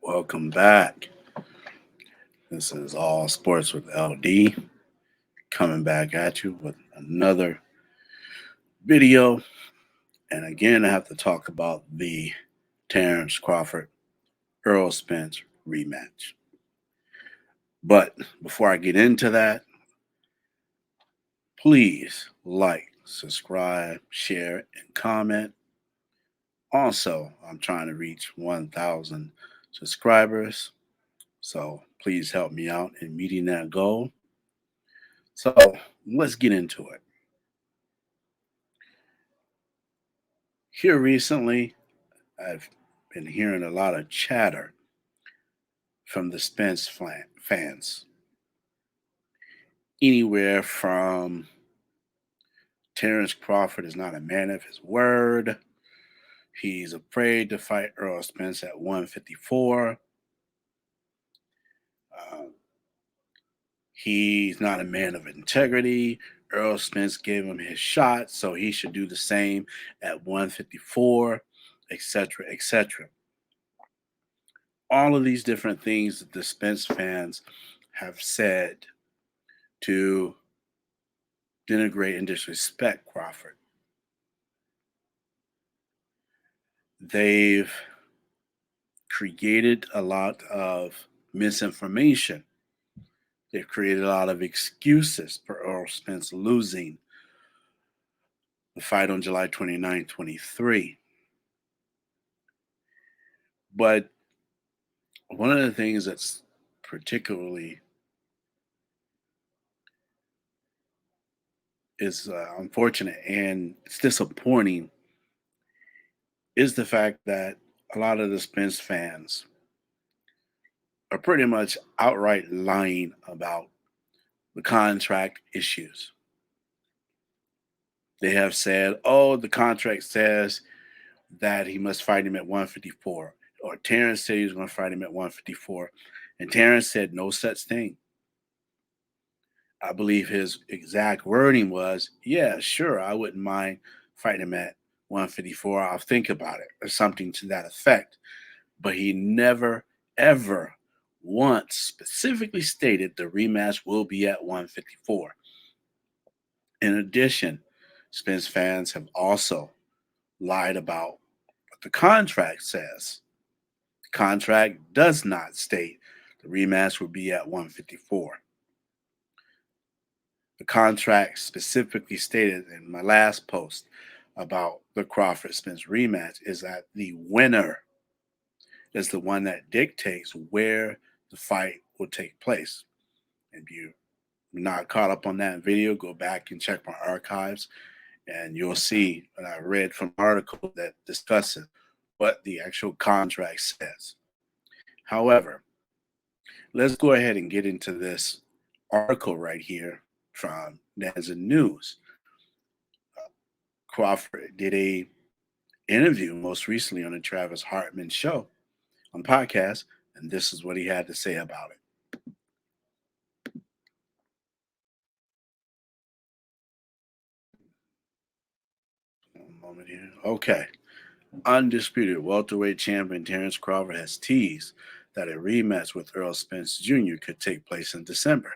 Welcome back. This is All Sports with LD coming back at you with another video. And again, I have to talk about the Terrence Crawford Earl Spence rematch. But before I get into that, please like, subscribe, share, and comment. Also, I'm trying to reach 1,000 subscribers. So please help me out in meeting that goal. So let's get into it. Here recently, I've been hearing a lot of chatter from the Spence fans. Anywhere from Terrence Crawford is not a man of his word. He's afraid to fight Earl Spence at 154. Uh, he's not a man of integrity. Earl Spence gave him his shot, so he should do the same at 154, etc., etc. All of these different things that the Spence fans have said to denigrate and disrespect Crawford. They've created a lot of misinformation. They've created a lot of excuses for Earl Spence losing the fight on July 29, 23. But one of the things that's particularly is unfortunate and it's disappointing is the fact that a lot of the Spence fans are pretty much outright lying about the contract issues. They have said, oh, the contract says that he must fight him at 154, or Terrence said he was going to fight him at 154. And Terrence said no such thing. I believe his exact wording was, yeah, sure, I wouldn't mind fighting him at 154. I'll think about it, or something to that effect. But he never, ever once specifically stated the rematch will be at 154. In addition, Spence fans have also lied about what the contract says. The contract does not state the rematch will be at 154. The contract specifically stated in my last post about the Crawford Spence rematch is that the winner is the one that dictates where the fight will take place. If you're not caught up on that video, go back and check my archives and you'll see what I read from an article that discusses what the actual contract says. However, let's go ahead and get into this article right here from Nanza News. Crawford did a interview most recently on the Travis Hartman show on podcast, and this is what he had to say about it. One moment here. Okay. Undisputed welterweight champion Terrence Crawford has teased that a rematch with Earl Spence Jr. could take place in December.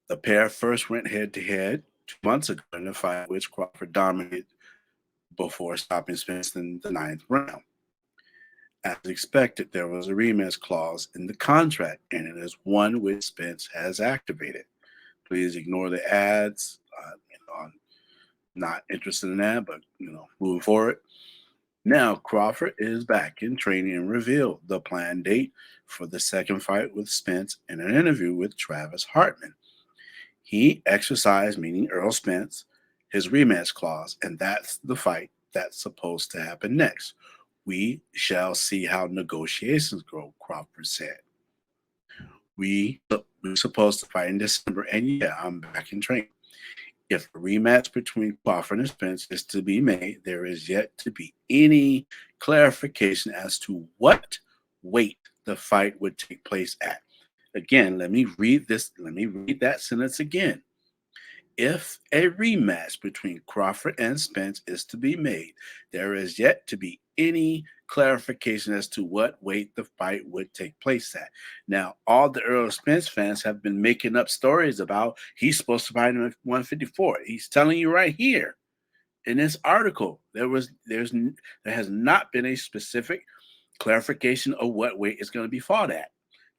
The pair first went head to head 2 months ago in a fight which Crawford dominated before stopping Spence in the ninth round. As expected, there was a rematch clause in the contract, and it is one which Spence has activated. Please ignore the ads. I'm not interested in that, but moving forward. Now, Crawford is back in training and revealed the planned date for the second fight with Spence in an interview with Travis Hartman. He exercised, meaning Earl Spence, his rematch clause, and that's the fight that's supposed to happen next. We shall see how negotiations go, Crawford said. We're supposed to fight in December, and yeah, I'm back in training. If a rematch between Crawford and Spence is to be made, there is yet to be any clarification as to what weight the fight would take place at. Again, let me read this. Let me read that sentence again. If a rematch between Crawford and Spence is to be made, there is yet to be any clarification as to what weight the fight would take place at. Now, all the Earl Spence fans have been making up stories about he's supposed to fight him at 154. He's telling you right here in this article there has not been a specific clarification of what weight is going to be fought at.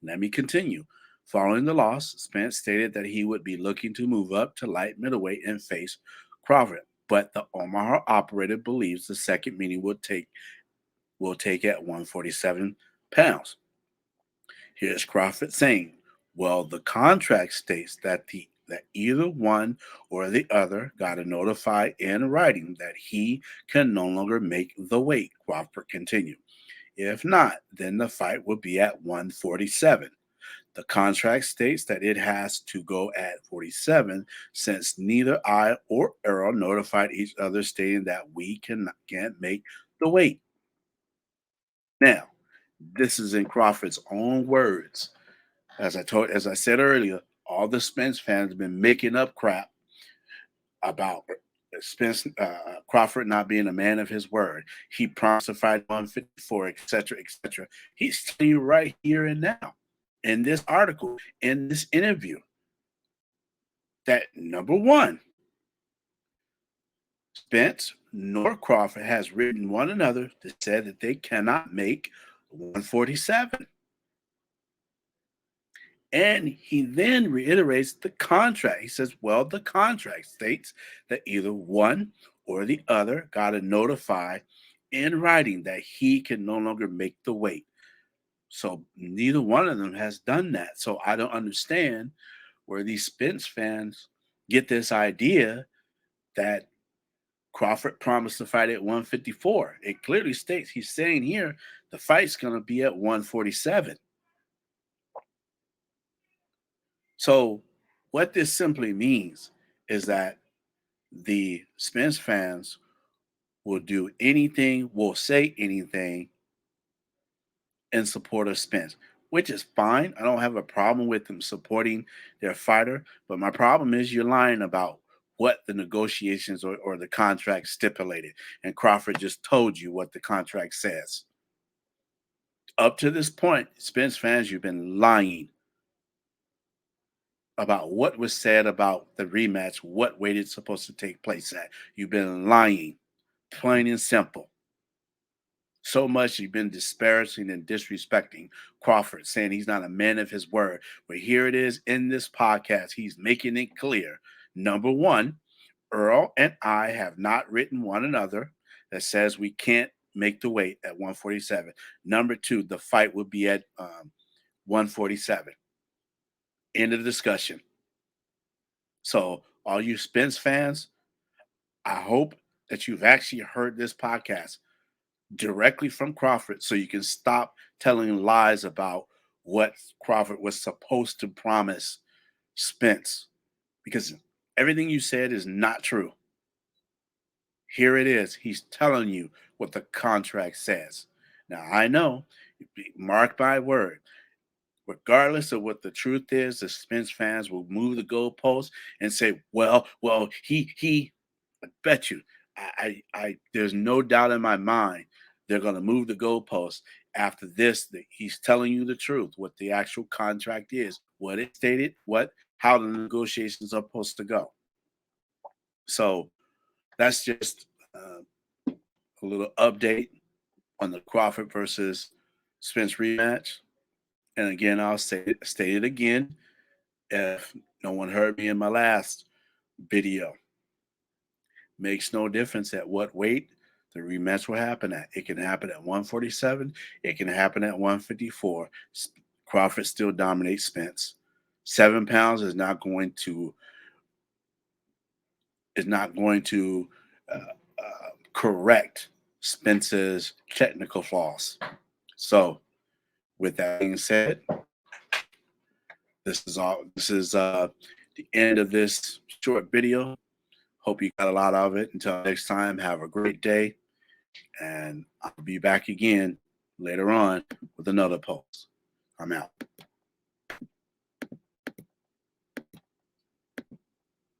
Let me continue. Following the loss, Spence stated that he would be looking to move up to light middleweight and face Crawford, but the Omaha operator believes the second meeting will take at 147 pounds. Here's Crawford saying, "Well, the contract states that either one or the other got to notify in writing that he can no longer make the weight," Crawford continued. "If not, then the fight will be at 147. The contract states that it has to go at 47 since neither I or Earl notified each other stating that we can't make the weight." Now, this is in Crawford's own words. As I said earlier, all the Spence fans have been making up crap about Spence Crawford not being a man of his word. He promised to fight 154, etc., etc. He's telling you right here and now in this article, in this interview, that number one, Spence nor Crawford has written one another that said that they cannot make 147. And he then reiterates the contract. He says, well, the contract states that either one or the other got to notify in writing that he can no longer make the weight. So neither one of them has done that. So I don't understand where these Spence fans get this idea that Crawford promised to fight at 154. It clearly states, he's saying here, the fight's going to be at 147. So what this simply means is that the Spence fans will do anything, will say anything in support of Spence, which is fine. I don't have a problem with them supporting their fighter, but my problem is you're lying about what the negotiations or the contract stipulated. And Crawford just told you what the contract says. Up to this point, Spence fans, you've been lying about what was said about the rematch, what weight it's supposed to take place at. You've been lying, plain and simple. So much you've been disparaging and disrespecting Crawford, saying he's not a man of his word. But here it is in this podcast. He's making it clear. Number one, Earl and I have not written one another that says we can't make the weight at 147. Number two, the fight will be at 147. End of discussion. So, all you Spence fans, I hope that you've actually heard this podcast directly from Crawford so you can stop telling lies about what Crawford was supposed to promise Spence, because everything you said is not true. Here it is. He's telling you what the contract says. Now, I know, mark my word, regardless of what the truth is, the Spence fans will move the goalposts and say, well, I bet you, there's no doubt in my mind they're going to move the goalposts after this. That he's telling you the truth, what the actual contract is, what it stated, how the negotiations are supposed to go. So that's just a little update on the Crawford versus Spence rematch. And again, I'll state it again. If no one heard me in my last video, makes no difference at what weight the rematch will happen at. It can happen at 147. It can happen at 154. Crawford still dominates Spence. 7 pounds is not going to correct Spence's technical flaws. So, with that being said, this is all. This is the end of this short video. Hope you got a lot of it. Until next time, have a great day, and I'll be back again later on with another post. I'm out.